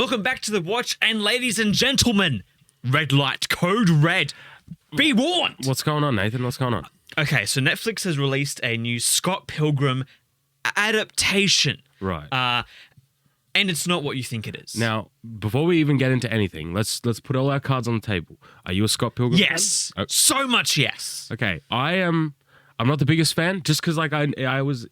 Welcome back to The Watch, and ladies and gentlemen, red light, code red. Be warned. What's going on, Nathan? What's going on? Okay, so Netflix has released a new Scott Pilgrim adaptation. Right. And it's not what you think it is. Now, before we even get into anything, let's put all our cards on the table. Are you a Scott Pilgrim Yes. fan? So much yes. Okay, I'm not the biggest fan, just because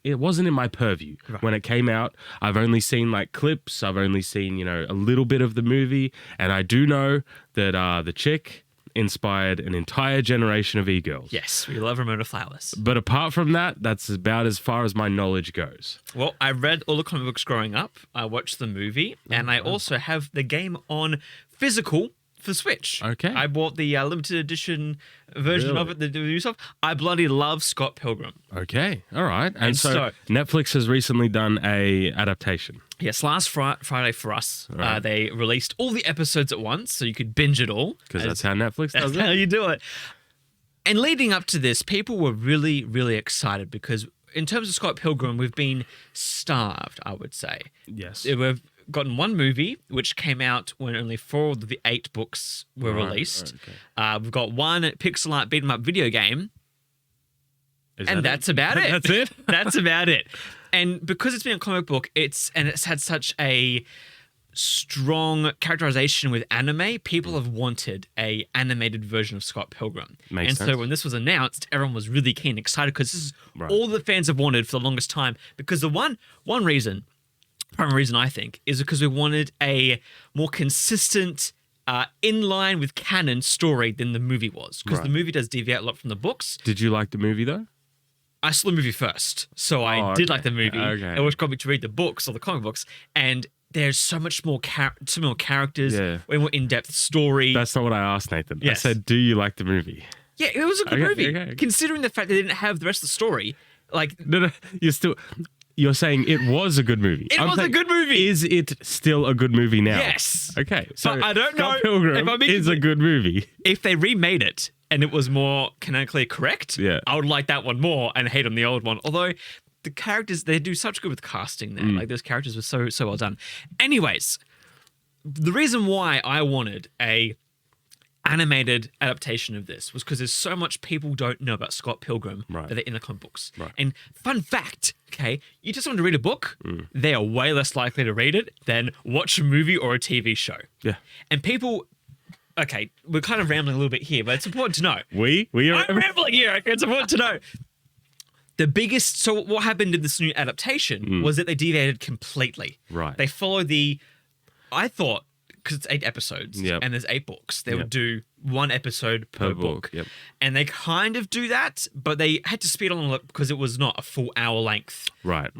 it wasn't in my purview when it came out. I've only seen like clips. I've only seen a little bit of the movie, and I do know that the chick inspired an entire generation of e-girls. Yes, we love Ramona Flowers. But apart from that, that's about as far as my knowledge goes. Well, I read all the comic books growing up. I watched the movie, and I also have the game on physical for Switch. Okay. I bought the limited edition version of it, the new stuff. I bloody love Scott Pilgrim. Okay, all right. And so Netflix has recently done a adaptation. Yes, last Friday for us, they released all the episodes at once, so you could binge it all. Because that's how Netflix does That's it. how you do it. And leading up to this, people were really, really excited because in terms of Scott Pilgrim, we've been starved, I would say. Yes. We've gotten one movie, which came out when only 4 of the 8 books were released. Okay. We've got one pixel art beat 'em up video game. And that's about it. That's it? That's about it. And because it's been a comic book, it's had such a strong characterization with anime, people have wanted a animated version of Scott Pilgrim. Makes sense. So when this was announced, everyone was really keen, excited, because this is all the fans have wanted for the longest time. Because the primary reason I think, is because we wanted a more consistent, in line with canon story than the movie was. Because the movie does deviate a lot from the books. Did you like the movie though? I saw the movie first, so I did like the movie. Okay. Which got me to read the books or the comic books, and there's so much more similar characters, way more in-depth story. That's not what I asked, Nathan. Yes. I said, do you like the movie? Yeah, it was a good movie. Okay. Considering the fact they didn't have the rest of the story, like... No, you're saying it was a good movie. It was a good movie. Is it still a good movie now? Yes. Okay, so But I don't know Scott Pilgrim is a good movie. If they remade it and it was more canonically correct, I would like that one more and hate on the old one. Although the characters, they do such good with casting there. Like those characters were so well done. Anyways, the reason why I wanted a animated adaptation of this was because there's so much people don't know about Scott Pilgrim that are in the comic books. Right. And fun fact, okay, you just want to read a book, they are way less likely to read it than watch a movie or a TV show. Yeah. And people, okay, we're kind of rambling a little bit here, but it's important to know. We are I'm rambling here, okay? It's important to know. So what happened in this new adaptation was that they deviated completely. Right. They follow I thought, because it's 8 episodes and there's 8 books, they would do 1 episode per book. Yep. And they kind of do that, but they had to speed on a lot because it was not a full hour length Right.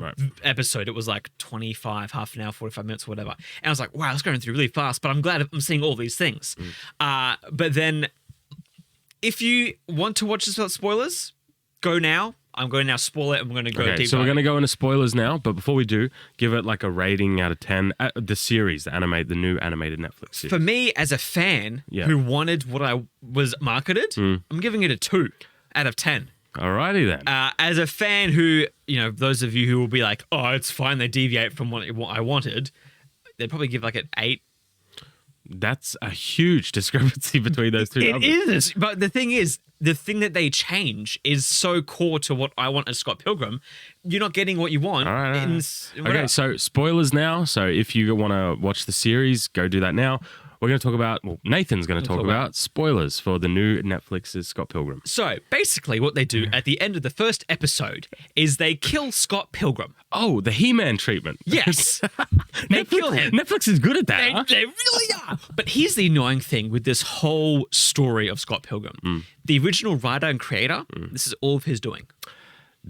episode. It was like 25, half an hour, 45 minutes, or whatever. And I was like, wow, it's going through really fast, but I'm glad I'm seeing all these things. But then if you want to watch this without spoilers, go now. I'm going to now spoil it, and we're going to go deep. So we're going to go into spoilers now, but before we do, give it like a rating out of 10. The series, the new animated Netflix series. For me, as a fan who wanted what I was marketed, I'm giving it a 2 out of 10. Alrighty then. As a fan who, those of you who will be like, oh, it's fine, they deviate from what I wanted, they'd probably give like an 8. That's a huge discrepancy between those two numbers. It is, but the thing is, the thing that they change is so core to what I want as Scott Pilgrim. You're not getting what you want. All right. Okay, so spoilers now. So if you want to watch the series, go do that now. We're going to talk about, Nathan's going to talk about spoilers for the new Netflix's Scott Pilgrim. So basically what they do at the end of the first episode is they kill Scott Pilgrim. Oh, the He-Man treatment. Yes. They kill him. Netflix is good at that. They really are. But here's the annoying thing with this whole story of Scott Pilgrim. The original writer and creator, this is all of his doing.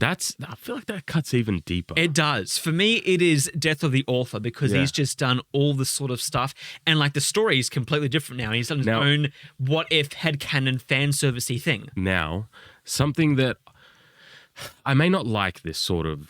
I feel like that cuts even deeper. It does. For me, it is death of the author because he's just done all this sort of stuff. And like the story is completely different now. He's done his own what if headcanon fan servicey thing. Now, something that I may not like this sort of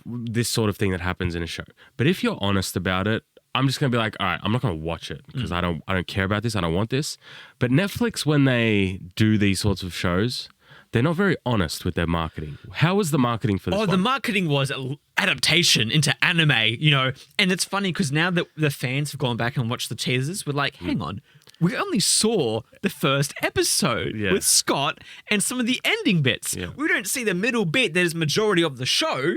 thing that happens in a show. But if you're honest about it, I'm just going to be like, all right, I'm not going to watch it because I don't care about this. I don't want this. But Netflix, when they do these sorts of shows, they're not very honest with their marketing. How was the marketing for this one? The marketing was adaptation into anime, and it's funny because now that the fans have gone back and watched the teasers, we're like, hang on, we only saw the first episode with Scott and some of the ending bits. Yeah. We don't see the middle bit that is majority of the show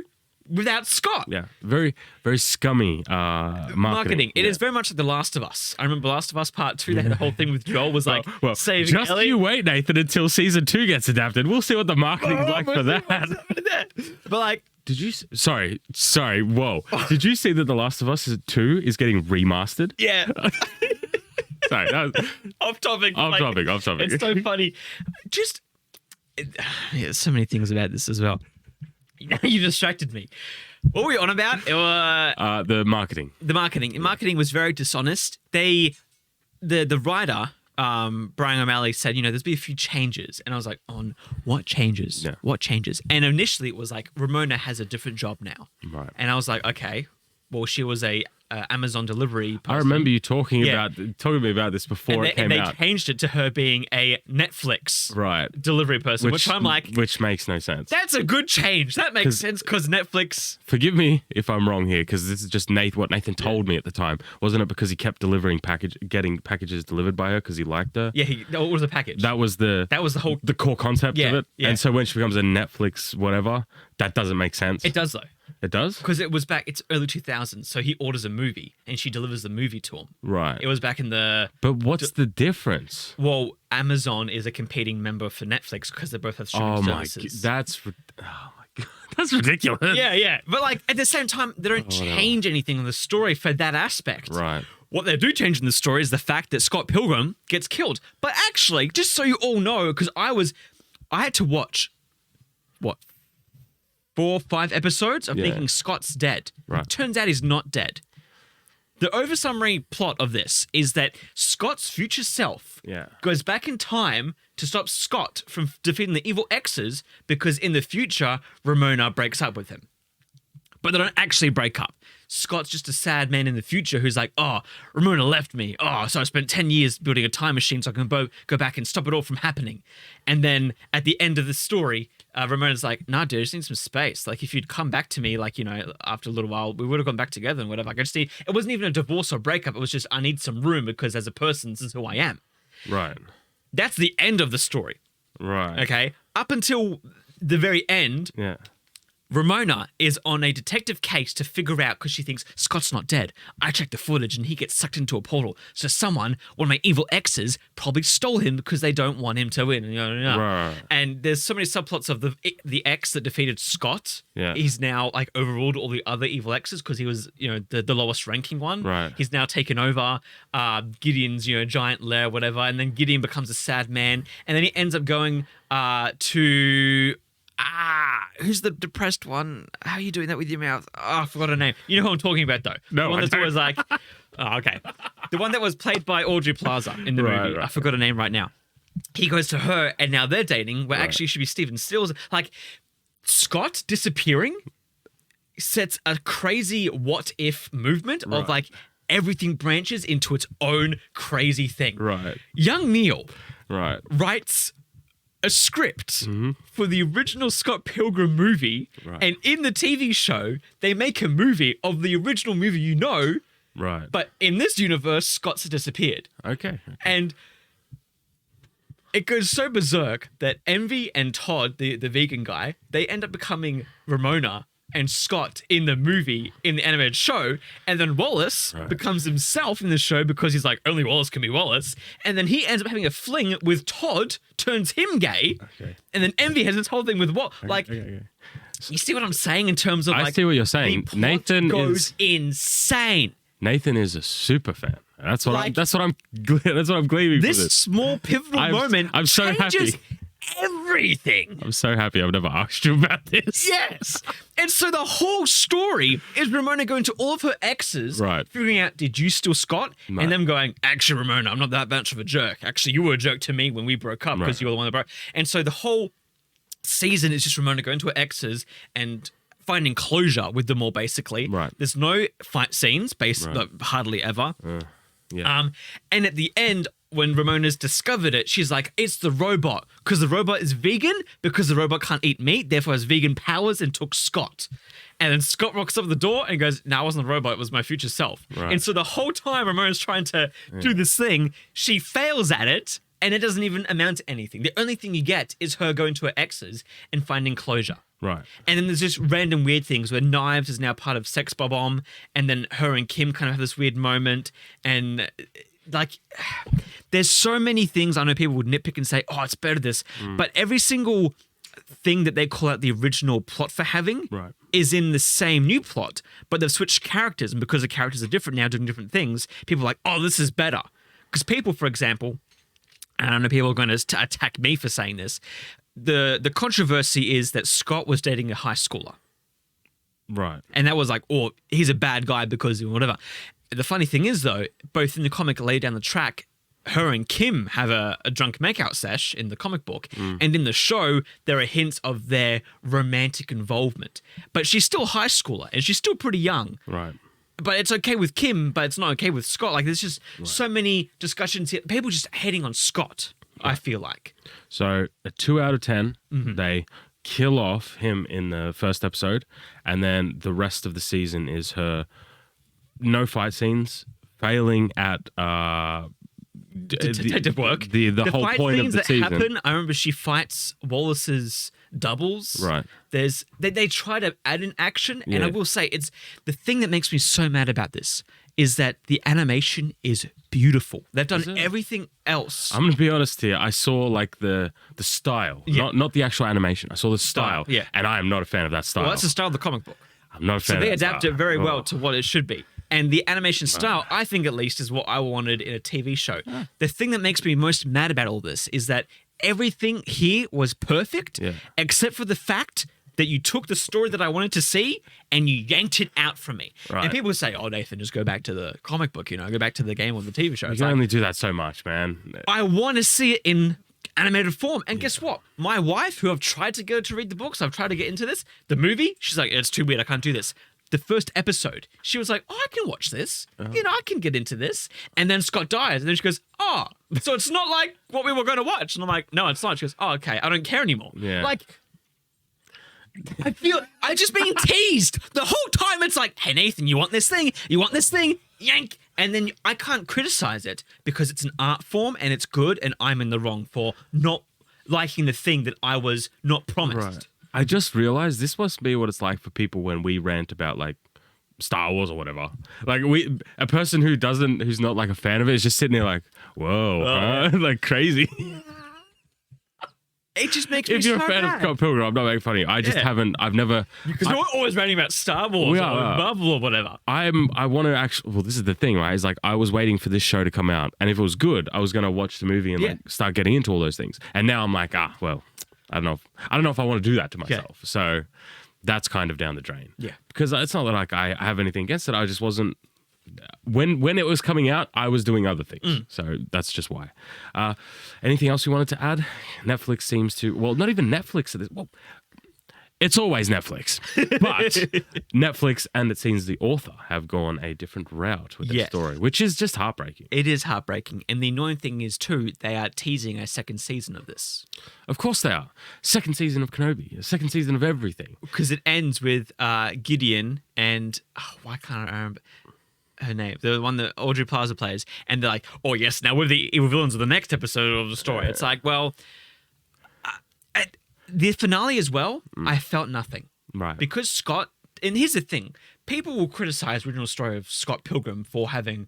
without Scott. Yeah, very, very scummy marketing. It is very much like The Last of Us. I remember Last of Us Part 2, they had the whole thing with Joel was like saving just Ellie. You wait, Nathan, until season 2 gets adapted. We'll see what the marketing's like for that. But like, did you? Sorry. Whoa. Did you see that The Last of Us 2 is getting remastered? Yeah. Sorry. That was, off topic. Off topic. It's so funny. There's so many things about this as well. You distracted me. What were we on about? It was, the marketing. The marketing. Marketing was very dishonest. The writer, Brian O'Malley, said, there's been a few changes. And I was like, on what changes? Yeah. What changes? And initially it was like, Ramona has a different job now. Right. And I was like, okay, well, she was a Amazon delivery person. I remember you talking to me about this before it came out. And they changed it to her being a Netflix delivery person, which I'm like... Which makes no sense. That's a good change. That makes sense because Netflix... Forgive me if I'm wrong here, because this is just what Nathan told me at the time. Wasn't it because he kept getting packages delivered by her because he liked her? Yeah, what was the package? That was the core concept of it. Yeah. And so when she becomes a Netflix whatever, that doesn't make sense. It does though. It does? Because it's early 2000s, so he orders a movie and she delivers the movie to him. Right. It was back in the... But what's the difference? Well, Amazon is a competing member for Netflix because they both have streaming services. That's ridiculous. Yeah. But like at the same time, they don't change anything in the story for that aspect. Right. What they do change in the story is the fact that Scott Pilgrim gets killed. But actually, just so you all know, because I had to watch, 4 or 5 episodes of thinking Scott's dead. Right. Turns out he's not dead. The oversummary plot of this is that Scott's future self goes back in time to stop Scott from defeating the evil X's because in the future, Ramona breaks up with him. But they don't actually break up. Scott's just a sad man in the future who's like, Ramona left me. So I spent 10 years building a time machine so I can go back and stop it all from happening. And then at the end of the story, Ramona's like, nah, dude, I just need some space. Like, if you'd come back to me, after a little while, we would have gone back together and whatever. It wasn't even a divorce or breakup. It was just, I need some room because as a person, this is who I am. Right. That's the end of the story. Right. Okay? Up until the very end, Ramona is on a detective case to figure out, because she thinks Scott's not dead. I checked the footage and he gets sucked into a portal. So one of my evil exes, probably stole him because they don't want him to win. Right. And there's so many subplots of the ex that defeated Scott. Yeah. He's now overruled all the other evil exes because he was, the lowest ranking one. Right. He's now taken over Gideon's, giant lair, whatever. And then Gideon becomes a sad man. And then he ends up going to... who's the depressed one? How are you doing that with your mouth? I forgot her name. You know who I'm talking about, though. No, the one that was like, okay. The one that was played by Audrey Plaza in the movie. Right. I forgot her name right now. He goes to her, and now they're dating, where actually it should be Steven Stills. Like, Scott disappearing sets a crazy what-if movement of, everything branches into its own crazy thing. Right. Young Neil writes... a script for the original Scott Pilgrim movie, and in the TV show, they make a movie of the original movie right. But in this universe, Scott's disappeared. Okay. And it goes so berserk that Envy and Todd, the vegan guy, they end up becoming Ramona and Scott in the movie, in the animated show, and then Wallace becomes himself in the show because he's like, only Wallace can be Wallace, and then he ends up having a fling with Todd, turns him gay, and then Envy has this whole thing with you see what I'm saying in terms of I see what you're saying. Nathan goes insane. Nathan is a super fan. That's what I'm gleaming from this. This small pivotal moment I'm so changes happy. Everything. I'm so happy I've never asked you about this. Yes. And so the whole story is Ramona going to all of her exes, figuring out, did you steal Scott? No. And them going, actually, Ramona, I'm not that much of a jerk. Actually, you were a jerk to me when we broke up because you were the one that broke. And so the whole season is just Ramona going to her exes and finding closure with them all, basically. Right. There's no fight scenes, hardly ever. Yeah. And at the end, when Ramona's discovered it, she's like, it's the robot, because the robot is vegan, because the robot can't eat meat, therefore has vegan powers, and took Scott. And then Scott rocks up at the door and goes, no, I wasn't a robot, it was my future self. Right. And so the whole time Ramona's trying to do this thing, she fails at it, and it doesn't even amount to anything. The only thing you get is her going to her exes and finding closure. Right. And then there's just random weird things where Knives is now part of Sex Bob-omb, and then her and Kim kind of have this weird moment, and like there's so many things I know people would nitpick and say, oh, it's better this, but every single thing that they call out the original plot for having is in the same new plot, but they've switched characters, and because the characters are different now doing different things, people are like, oh, this is better. Because people, for example, and I know people are going to attack me for saying this, the controversy is that Scott was dating a high schooler. Right. And that was like, oh, he's a bad guy because of whatever. The funny thing is, though, both in the comic later down the track, her and Kim have a drunk makeout sesh in the comic book. And in the show, there are hints of their romantic involvement. But she's still a high schooler, and she's still pretty young. Right. But it's okay with Kim, but it's not okay with Scott. Like, there's just so many discussions here. People just hating on Scott, I feel like. So, a 2 out of 10, they kill off him in the first episode, and then the rest of the season is her no fight scenes, failing at detective work. The whole point of the season. Happen, I remember she fights Wallace's doubles. Right. They try to add in action, and I will say, it's the thing that makes me so mad about this is that the animation is beautiful. They've done everything else. I'm gonna be honest here. I saw like the style, not the actual animation. I saw the style, and I am not a fan of that style. Well, that's the style of the comic book. I'm not a fan. So they adapt it very well to what it should be. And the animation style, I think at least, is what I wanted in a TV show. The thing that makes me most mad about all this is that everything here was perfect, except for the fact that you took the story that I wanted to see and you yanked it out from me. Right. And people would say, oh, Nathan, just go back to the comic book, go back to the game or the TV show. You can only do that so much, man. I want to see it in animated form. And guess what? My wife, who I've tried to get her to read the books, I've tried to get into this, the movie, she's like, it's too weird, I can't do this. The first episode, she was like, oh, I can watch this. I can get into this. And then Scott dies. And then she goes, oh, so it's not like what we were going to watch. And I'm like, no, it's not. She goes, oh, okay, I don't care anymore. Yeah. Like, I feel I'm just being teased the whole time. It's like, hey, Nathan, you want this thing? You want this thing? Yank. And then I can't criticize it because it's an art form and it's good. And I'm in the wrong for not liking the thing that I was not promised. Right. I just realized this must be what it's like for people when we rant about like Star Wars or whatever. Like a person who's not like a fan of it is just sitting there like, whoa, huh? Like crazy. It just makes me so If you're a fan of Scott Pilgrim, I'm not making fun of you. I just haven't, I've never. Because we're always ranting about Star Wars or Marvel or whatever. I want to actually, well, this is the thing, right? It's like I was waiting for this show to come out. And if it was good, I was going to watch the movie and like start getting into all those things. And now I'm like, well, I don't know if I want to do that to myself. Yeah. So that's kind of down the drain. Yeah. Because it's not that like I have anything against it. I just wasn't. When it was coming out, I was doing other things. So that's just why. Anything else you wanted to add? Netflix seems to. Well, not even Netflix. Well, it's always Netflix. But Netflix and it seems the author have gone a different route with their story, which is just heartbreaking. It is heartbreaking. And the annoying thing is, too, they are teasing a second season of this. Of course they are. Second season of Kenobi. A second season of everything. Because it ends with Gideon and... why can't I remember her name? The one that Audrey Plaza plays. And they're like, oh, yes, now we're the evil villains of the next episode of the story. It's like, well... the finale as well, I felt nothing. Right. Because Scott, and here's the thing, people will criticize the original story of Scott Pilgrim for having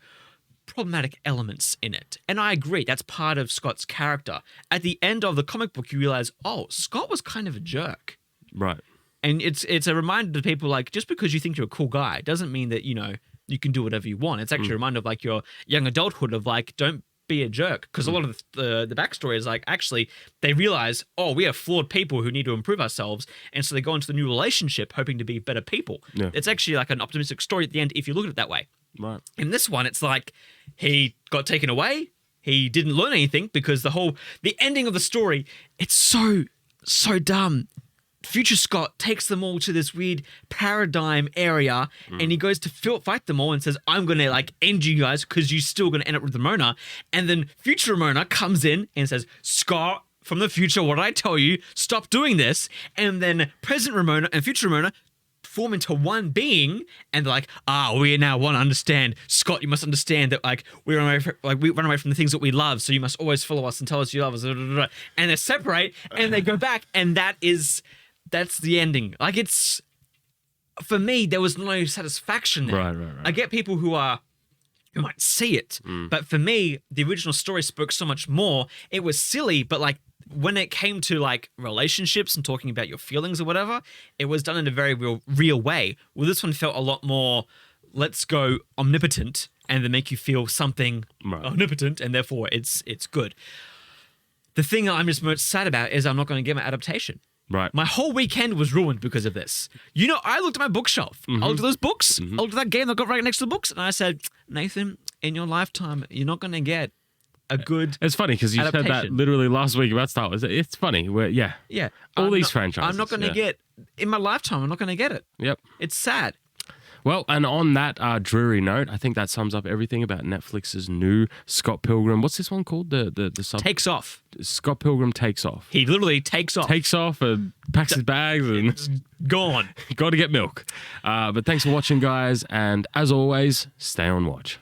problematic elements in it. And I agree, that's part of Scott's character. At the end of the comic book, you realize, oh, Scott was kind of a jerk. Right. And it's a reminder to people, like, just because you think you're a cool guy doesn't mean that, you can do whatever you want. It's actually a reminder of, like, your young adulthood of, like, don't be a jerk, because a lot of the backstory is like, actually they realize, oh, we are flawed people who need to improve ourselves, and so they go into the new relationship hoping to be better people. It's actually like an optimistic story at the end if you look at it that way. Right. In this one, it's like he got taken away, he didn't learn anything, because the ending of the story, it's so dumb. future Scott takes them all to this weird paradigm area, and he goes to fight them all and says, I'm going to like end you guys because you're still going to end up with Ramona. And then future Ramona comes in and says, Scott, from the future, what did I tell you? Stop doing this. And then present Ramona and future Ramona form into one being, and they're like, we now want to understand. Scott, you must understand that like we run away from the things that we love, so you must always follow us and tell us you love us. And they separate and they go back, and that's the ending. Like, it's, for me, there was no satisfaction there. Right. I get people who might see it, but for me, the original story spoke so much more. It was silly, but like when it came to like relationships and talking about your feelings or whatever, it was done in a very real way. Well, this one felt a lot more, let's go omnipotent and then make you feel something omnipotent, and therefore it's good. The thing I'm just most sad about is I'm not going to get my adaptation. Right. My whole weekend was ruined because of this. You know, I looked at my bookshelf. I looked at those books. I looked at that game that got right next to the books, and I said, Nathan, in your lifetime, you're not going to get a good It's funny because you said that literally last week about Star Wars. It's funny. All these franchises. I'm not going to get, in my lifetime, I'm not going to get it. Yep. It's sad. Well, and on that dreary note, I think that sums up everything about Netflix's new Scott Pilgrim. What's this one called? The sub? Takes off. Scott Pilgrim Takes Off. He literally takes off. Takes off and packs his bags and it's gone. Got to get milk. But thanks for watching, guys. And as always, stay on watch.